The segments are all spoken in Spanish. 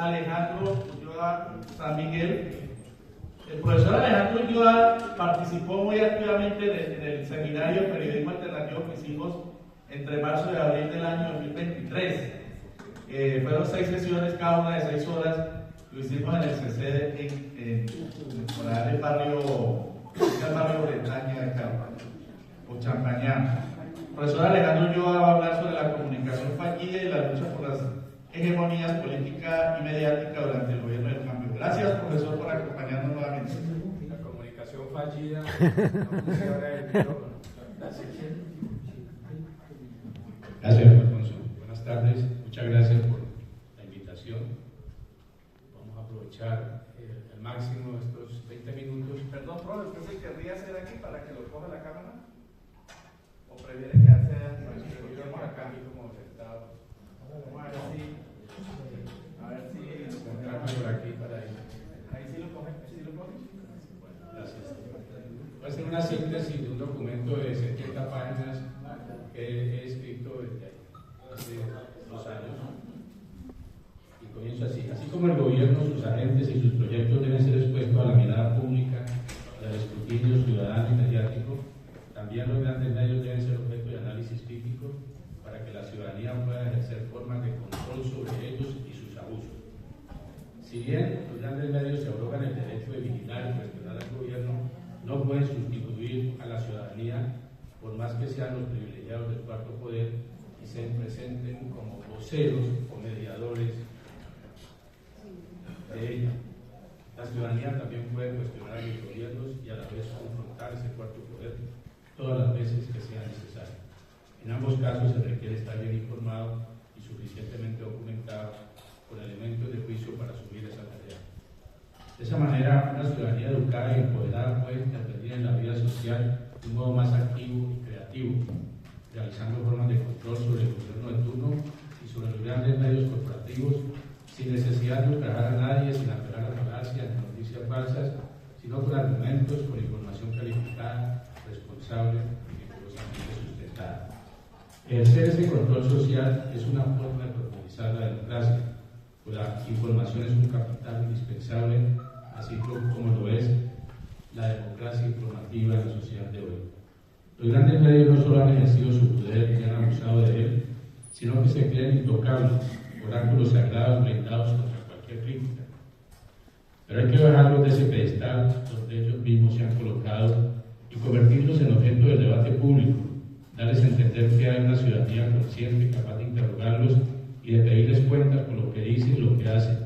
Alejandro Ulloa San Miguel. El profesor Alejandro Ulloa participó muy activamente en el seminario de periodismo alternativo que hicimos entre marzo y abril del año 2023. Fueron 6 sesiones, cada una de 6 horas. Lo hicimos en el CC en el barrio Bretaña de Carpa, o Champañá. El profesor Alejandro Ulloa va a hablar sobre la comunicación fallida y la lucha por las hegemonías política y mediática durante el gobierno del cambio. Gracias, profesor, por acompañarnos nuevamente. La comunicación fallida. No funciona el micrófono. Gracias, Alfonso. Buenas tardes. Muchas gracias por la invitación. Vamos a aprovechar al máximo estos 20 minutos. Perdón, profe, ¿usted se querría hacer aquí para que lo coja la cámara? ¿O prefiere quedarse acá? Como sentado. A ver si por aquí para ahí. Ahí sí lo coge, sí lo coge. Bueno, gracias. Voy a hacer una síntesis de un documento de 70 páginas que he escrito desde hace 2 años. Y comienzo así. Así como el gobierno, sus agentes y sus proyectos deben ser expuestos a la mirada pública, al escrutinio ciudadano y mediático, también los grandes medios deben ser objeto de análisis crítico para que la ciudadanía pueda ejercer formas de control sobre ellos y sus abusos. Si bien los grandes medios se arrogan el derecho de vigilar y cuestionar al gobierno, no pueden sustituir a la ciudadanía, por más que sean los privilegiados del cuarto poder y se presenten como voceros o mediadores de ella. La ciudadanía también puede cuestionar a los gobiernos y a la vez confrontar ese cuarto poder todas las veces que sea necesario. En ambos casos se requiere estar bien informado y suficientemente documentado con elementos de juicio para asumir esa tarea. De esa manera, una ciudadanía educada y empoderada puede intervenir en la vida social de un modo más activo y creativo, realizando formas de control sobre el gobierno de turno y sobre los grandes medios corporativos, sin necesidad de ultrajar a nadie, sin apelar a falacias ni noticias falsas, sino con argumentos, con información calificada, responsable y rigurosamente sustentada. Ejercer ese control social es una forma de profundizar la democracia, pues la información es un capital indispensable, así como lo es la democracia informativa en la sociedad de hoy. Los grandes medios no solo han ejercido su poder y han abusado de él, sino que se creen intocables, oráculos sagrados blindados contra cualquier crítica. Pero hay que bajarlos de ese pedestal donde ellos mismos se han colocado y convertirlos en objeto del debate público, darles a entender que hay una ciudadanía consciente, capaz de interrogarlos y de pedirles cuentas por lo que dicen y lo que hacen,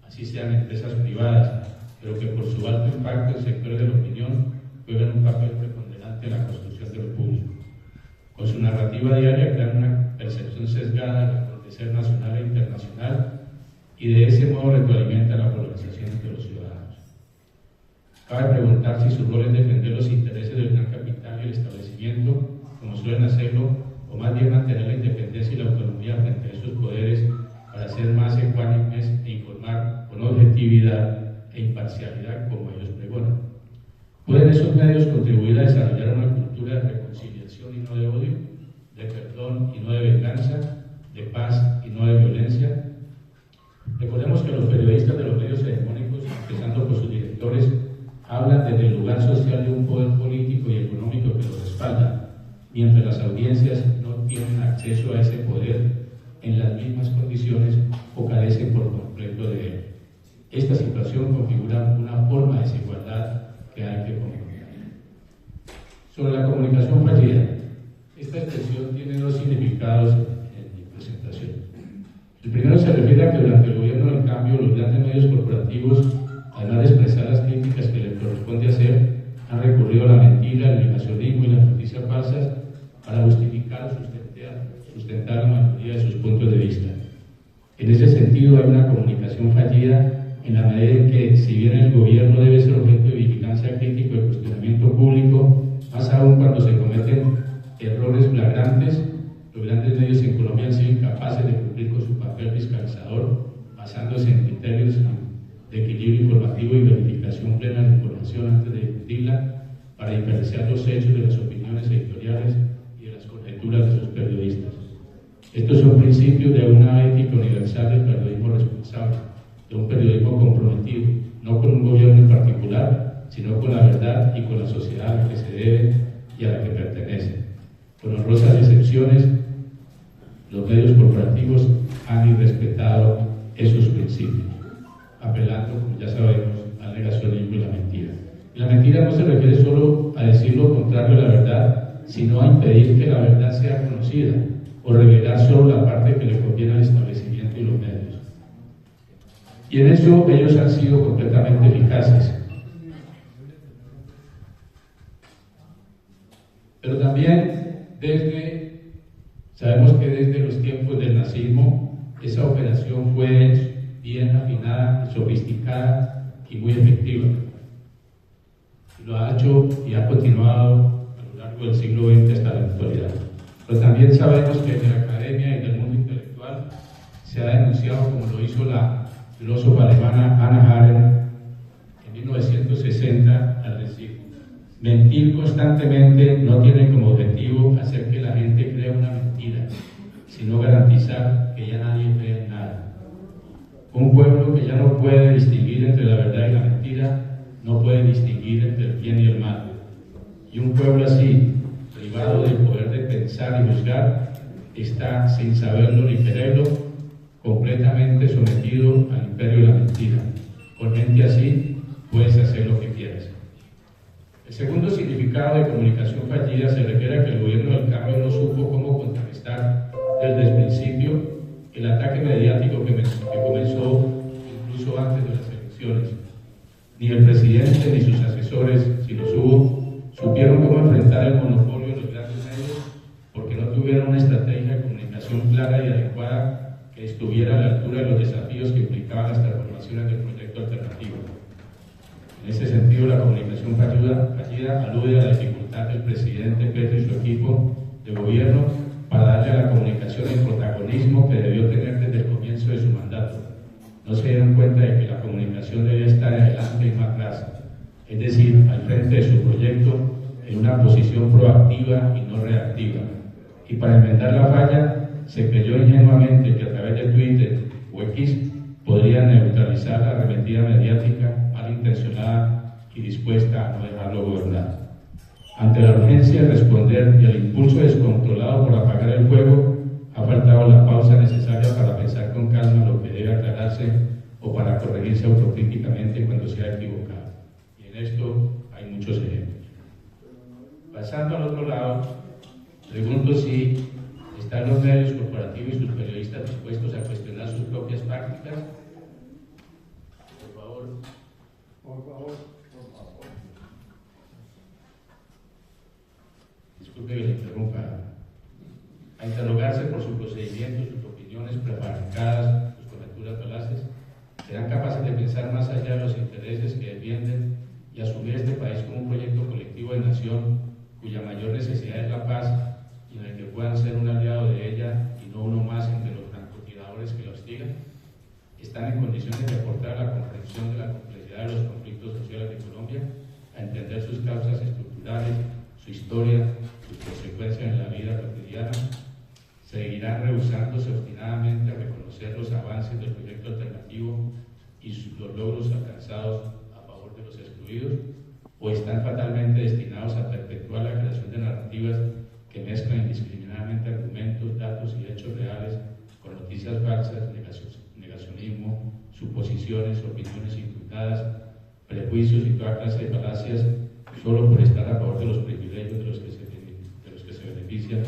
así sean empresas privadas, pero que por su alto impacto en sectores de la opinión juegan un papel preponderante en la construcción de lo público. Con su narrativa diaria crean una percepción sesgada del acontecer nacional e internacional y de ese modo retroalimenta la polarización entre los ciudadanos. Cabe preguntar si su rol es defender los intereses del gran capital y el establecimiento, como suelen hacerlo, o más bien mantener la independencia y la autonomía frente a estos poderes para ser más ecuánimes e informar con objetividad e imparcialidad como ellos pregonan. ¿Pueden esos medios contribuir a desarrollar una cultura de reconciliación y no de odio, de perdón y no de venganza, de paz y no de violencia? Recordemos que los periodistas de los medios hegemónicos, empezando por sus directores, hablan desde el lugar social de un poder político y económico que los respalda, mientras las audiencias no tienen acceso a ese poder en las mismas condiciones o carecen por completo de él. Esta situación configura una forma de desigualdad que hay que confrontar. Sobre la comunicación fallida, esta expresión tiene 2 significados en mi presentación. El primero se refiere a que durante el gobierno del cambio los grandes medios corporativos, además de expresar las críticas que les corresponde hacer, han recurrido a la mentira, el negacionismo y las noticias falsas para justificar o sustentar la mayoría de sus puntos de vista. En ese sentido hay una comunicación fallida en la medida en que, si bien el gobierno debe ser objeto de vigilancia crítica y cuestionamiento público, más aún cuando se cometen errores flagrantes, los grandes medios en Colombia han sido incapaces de cumplir con su papel fiscalizador, basándose en criterios de equilibrio informativo y verificación plena de la información antes de difundirla, para diferenciar los hechos de las opiniones editoriales y de las conjeturas de sus periodistas. Estos son principios de una ética universal del periodismo responsable, de un periodismo comprometido, no con un gobierno en particular, sino con la verdad y con la sociedad a la que se debe y a la que pertenece. Con honrosas excepciones, los medios corporativos han irrespetado esos principios, apelando, como ya sabemos, al negacionismo y la mentira. Y la mentira no se refiere solo a decir lo contrario a la verdad, sino a impedir que la verdad sea conocida o revelar solo la parte que le conviene al establecimiento y los medios. Y en eso ellos han sido completamente eficaces. Pero también sabemos que desde los tiempos del nazismo esa operación fue bien afinada, sofisticada y muy efectiva. Lo ha hecho y ha continuado a lo largo del siglo XX hasta la actualidad. Pero también sabemos que en la academia y en el mundo intelectual se ha denunciado, como lo hizo la filósofa alemana Hannah Arendt en 1960, al decir: mentir constantemente no tiene como objetivo hacer que la gente crea una mentira, sino garantizar que ya nadie crea en nada. Un pueblo que ya no puede distinguir entre la verdad y la mentira, no puede distinguir entre el bien y el mal. Y un pueblo así, privado del poder de pensar y juzgar, está, sin saberlo ni quererlo, completamente sometido al imperio de la mentira. Con gente así, puedes hacer lo que quieras. El segundo significado de comunicación fallida se refiere a que el gobierno del cambio no supo cómo contrarrestar desde el principio el ataque mediático que comenzó incluso antes de las elecciones. Ni el presidente ni sus asesores, si los hubo, supieron cómo enfrentar el monopolio de los grandes medios porque no tuvieron una estrategia de comunicación clara y adecuada que estuviera a la altura de los desafíos que implicaban las transformaciones del proyecto alternativo. En ese sentido, la comunicación fallida alude a la dificultad del presidente Petro y su equipo de gobierno para darle a la comunicación el protagonismo que debió tener desde el comienzo de su mandato. No se dieron cuenta de que la comunicación debía estar adelante y no atrás, es decir, al frente de su proyecto, en una posición proactiva y no reactiva. Y para enmendar la falla, se creyó ingenuamente que a través de Twitter o X podría neutralizar la arremetida mediática malintencionada y dispuesta a no dejarlo gobernar. Ante la urgencia de responder y el impulso descontrolado por apagar el fuego, ha faltado la pausa necesaria para pensar con calma lo que debe aclararse o para corregirse autocríticamente cuando se ha equivocado. Y en esto hay muchos ejemplos. Pasando al otro lado, pregunto si están los medios corporativos y sus periodistas dispuestos a cuestionar sus propias prácticas. Por favor. Por favor. Disculpe que le interrumpa. A interrogarse por su procedimiento, sus opiniones prefabricadas, sus coberturas falaces, serán capaces de pensar más allá de los intereses que defienden y asumir este país como un proyecto colectivo de nación cuya mayor necesidad es la paz y en el que puedan ser un aliado de ella y no uno más entre los francotiradores que la hostigan. Están en condiciones de aportar a la comprensión de la complejidad de los conflictos sociales de Colombia, a entender sus causas estructurales, su historia, sus consecuencias en la vida cotidiana. Seguirán rehusándose obstinadamente a reconocer los avances del proyecto alternativo y los logros alcanzados a favor de los excluidos, o están fatalmente destinados a perpetuar la creación de narrativas que mezclan indiscriminadamente argumentos, datos y hechos reales con noticias falsas, negacionismo, suposiciones, opiniones infundadas, prejuicios y toda clase de falacias, solo por estar a favor de los privilegios de los que se benefician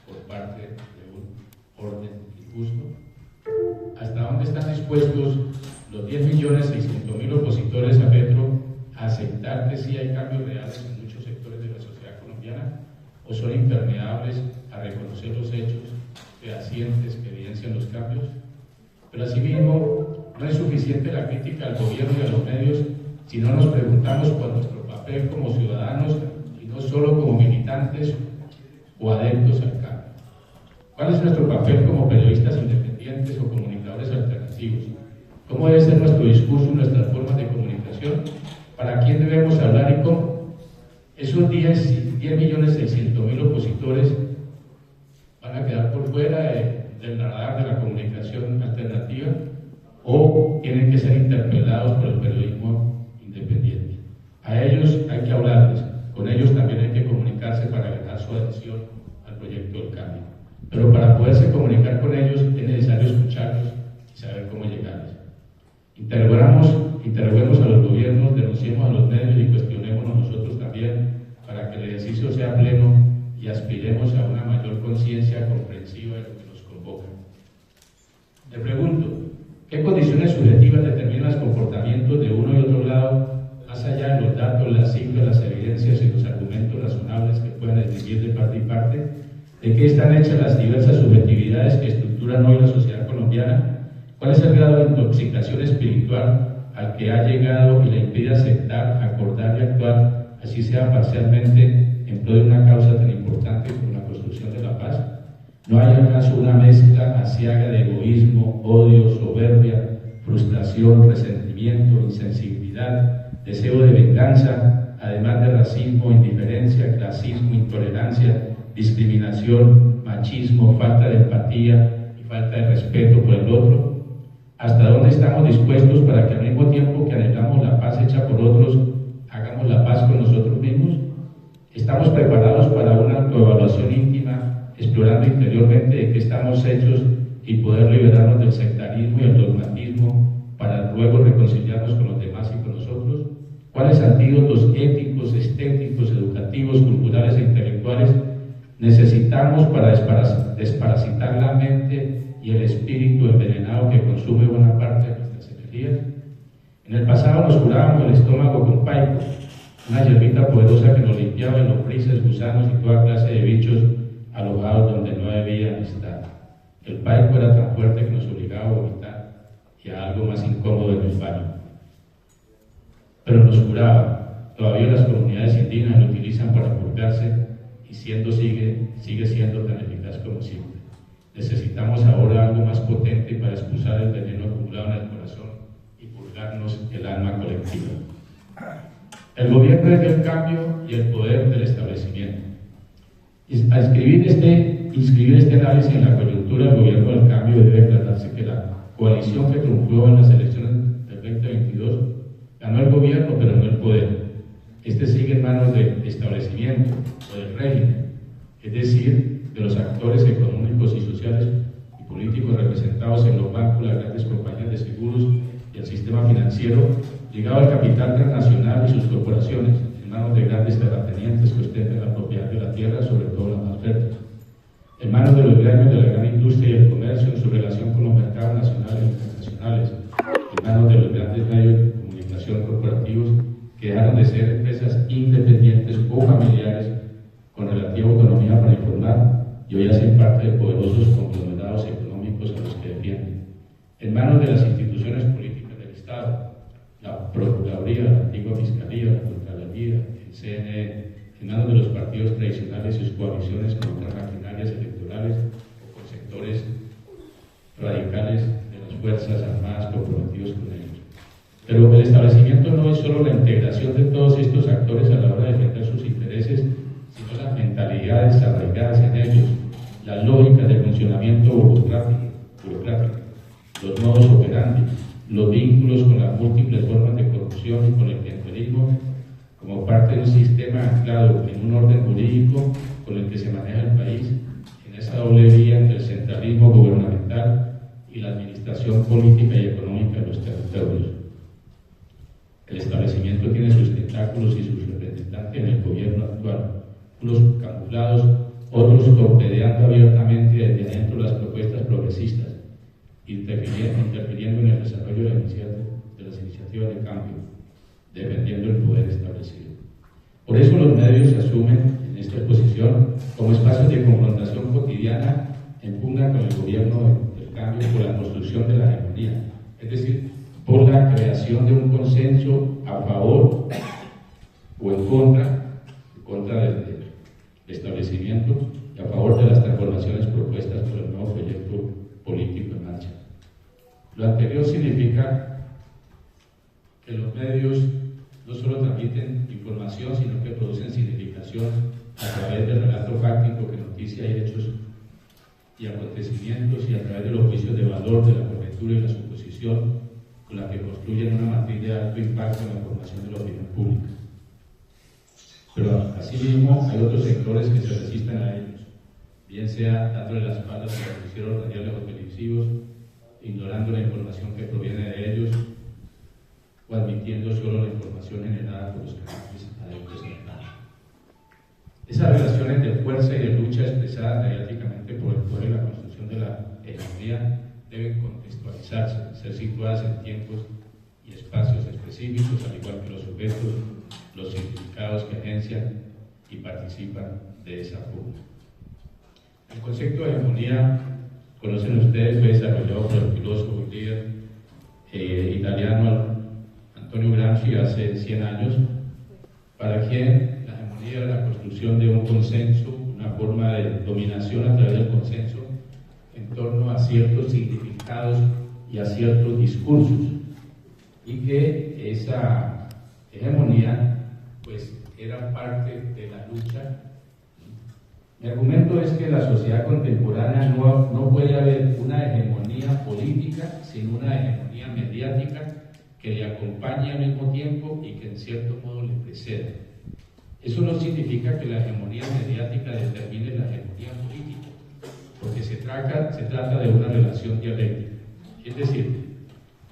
por parte de un orden injusto? ¿Hasta dónde están dispuestos los 10.600.000 opositores a Petro a aceptar que sí hay cambios reales en muchos sectores de la sociedad colombiana, o son impermeables a reconocer los hechos fehacientes que evidencian los cambios? Pero asimismo, no es suficiente la crítica al gobierno y a los medios si no nos preguntamos por nuestro papel como ciudadanos y no solo como militantes o adeptos al cambio. ¿Cuál es nuestro papel como periodistas independientes o comunicadores alternativos? ¿Cómo debe ser nuestro discurso y nuestras formas de comunicación? ¿Para quién debemos hablar y cómo? Esos 10.600.000 opositores van a quedar por fuera del radar de la comunicación alternativa. o tienen que ser interpelados por el periodismo independiente. A ellos hay que hablarles, con ellos también hay que comunicarse para ganar su adhesión al proyecto del cambio. Pero para poderse comunicar con ellos es necesario escucharlos y saber cómo llegarles. Interroguemos a los gobiernos, denunciemos a los medios y cuestionémonos nosotros también para que el ejercicio sea pleno y aspiremos a una mayor conciencia comprensiva de lo que nos convoca. Le pregunto, ¿qué condiciones subjetivas determinan los comportamientos de uno y otro lado, más allá de los datos, las cifras, las evidencias y los argumentos razonables que puedan distinguir de parte y parte? ¿De qué están hechas las diversas subjetividades que estructuran hoy la sociedad colombiana? ¿Cuál es el grado de intoxicación espiritual al que ha llegado y le impide aceptar, acordar y actuar, así sea parcialmente, en pro de una causa tan importante como la construcción de la paz? ¿No hay acaso una mezcla aciaga de egoísmo, odio, soberbia, frustración, resentimiento, insensibilidad, deseo de venganza, además de racismo, indiferencia, clasismo, intolerancia, discriminación, machismo, falta de empatía y falta de respeto por el otro? ¿Hasta dónde estamos dispuestos para que al mismo tiempo que anhelamos la paz hecha por otros, hagamos la paz con nosotros mismos? ¿Estamos preparados para una autoevaluación íntima, explorando interiormente de qué estamos hechos y poder liberarnos del sectarismo y el dogmatismo para luego reconciliarnos con los demás y con nosotros? ¿Cuáles antídotos éticos, estéticos, educativos, culturales e intelectuales necesitamos para desparasitar la mente y el espíritu envenenado que consume buena parte de nuestras energías? En el pasado nos curábamos el estómago con paico, una hierbita poderosa que nos limpiaba de lombrices, gusanos y toda clase de bichos alojados donde no debían estar. El paico era tan fuerte que nos obligaba a vomitar y a algo más incómodo en el baño. Pero nos curaba. Todavía las comunidades indígenas lo utilizan para purgarse y sigue siendo tan eficaz como siempre. Necesitamos ahora algo más potente para expulsar el veneno acumulado en el corazón y purgarnos el alma colectiva. El gobierno es del cambio y el poder del establecimiento. Al inscribir este análisis en la coyuntura del gobierno del cambio, debe declararse que la coalición que triunfó en las elecciones del 2022 ganó el gobierno, pero no el poder. Este sigue en manos del establecimiento o del régimen, es decir, de los actores económicos y sociales y políticos representados en los bancos, las grandes compañías de seguros y el sistema financiero, ligado al capital transnacional y sus corporaciones, en manos de grandes terratenientes que ostentan la propiedad de la tierra, sobre todo la más fértil, en manos de los gremios de la gran industria y el comercio en su relación con los mercados nacionales e internacionales, en manos de los grandes medios de comunicación corporativos que dejaron de ser empresas independientes o familiares con relativa autonomía para informar y hoy hacen parte de poderosos conglomerados económicos a los que defienden, en manos de las instituciones políticas del Estado, la Procuraduría, la antigua Fiscalía, la Contraloría, el CNE, en manos de los partidos tradicionales y sus coaliciones con otras maquinarias electorales o con sectores radicales de las Fuerzas Armadas comprometidos con ellos. Pero el establecimiento no es solo la integración de todos estos actores a la hora de defender sus intereses, sino las mentalidades arraigadas en ellos, la lógica del funcionamiento burocrático, los modos operandi, los vínculos con las múltiples formas de corrupción y con el clientelismo, como parte de un sistema anclado en un orden jurídico con el que se maneja el país, en esa doble vía entre el centralismo gubernamental y la administración política y económica de los territorios. El establecimiento tiene sus tentáculos y sus representantes en el gobierno actual, unos camuflados, otros torpedeando abiertamente desde adentro las propuestas progresistas, interfiriendo en el desarrollo de las iniciativas de cambio, defendiendo el poder establecido. Por eso los medios se asumen en esta exposición como espacios de confrontación cotidiana en pugna con el gobierno del cambio por la construcción de la hegemonía, es decir, por la creación de un consenso a favor o en contra del establecimiento y a favor de las transformaciones propuestas por el nuevo proyecto político en marcha. Lo anterior significa que los medios no solo transmiten información, sino que producen significación a través del relato fáctico que noticia hechos y acontecimientos y a través de los juicios de valor de la conjetura y la suposición solución con la que construyen una matriz de alto impacto en la formación de la opinión pública. Pero asimismo hay otros sectores que se resisten a ellos, bien sea dándole las espaldas a los noticieros radiales o televisivos, ignorando la información que proviene de ellos, o admitiendo solo la información generada por los canales adeptos al plan. Esas relaciones de fuerza y de lucha expresadas mediáticamente por el poder y la construcción de la hegemonía deben contextualizarse, ser situadas en tiempos y espacios específicos, al igual que los sujetos, los significados que agencian y participan de esa forma. El concepto de hegemonía, conocen ustedes, fue desarrollado por el filósofo y líder italiano Antonio Gramsci hace 100 años, para quien la hegemonía era la construcción de un consenso, una forma de dominación a través del consenso en torno a ciertos significados y a ciertos discursos, y que esa hegemonía pues era parte de la lucha. Mi argumento es que en la sociedad contemporánea no puede haber una hegemonía política sin una hegemonía mediática que le acompañe al mismo tiempo y que en cierto modo le preceda. Eso no significa que la hegemonía mediática determine la hegemonía política, porque se trata de una relación dialéctica. Es decir,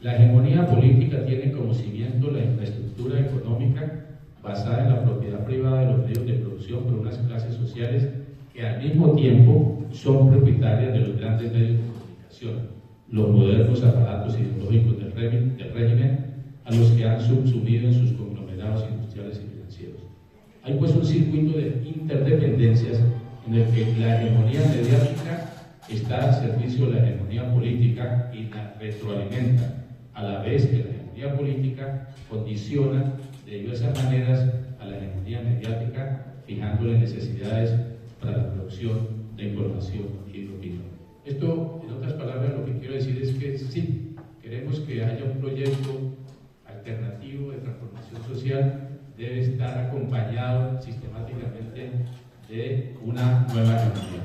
la hegemonía política tiene como cimiento la infraestructura económica basada en la propiedad privada de los medios de producción por unas clases sociales que al mismo tiempo son propietarias de los grandes medios de comunicación, los modernos aparatos ideológicos del régimen, a los que han subsumido en sus conglomerados industriales y financieros. Hay pues un circuito de interdependencias en el que la hegemonía mediática está al servicio de la hegemonía política y la retroalimenta, a la vez que la hegemonía política condiciona de diversas maneras a la hegemonía mediática, fijándole necesidades para la producción de información y de opinión. Esto, en otras palabras, lo que quiero decir es que sí, queremos que haya un proyecto alternativo de transformación social, debe estar acompañado sistemáticamente de una nueva hegemonía.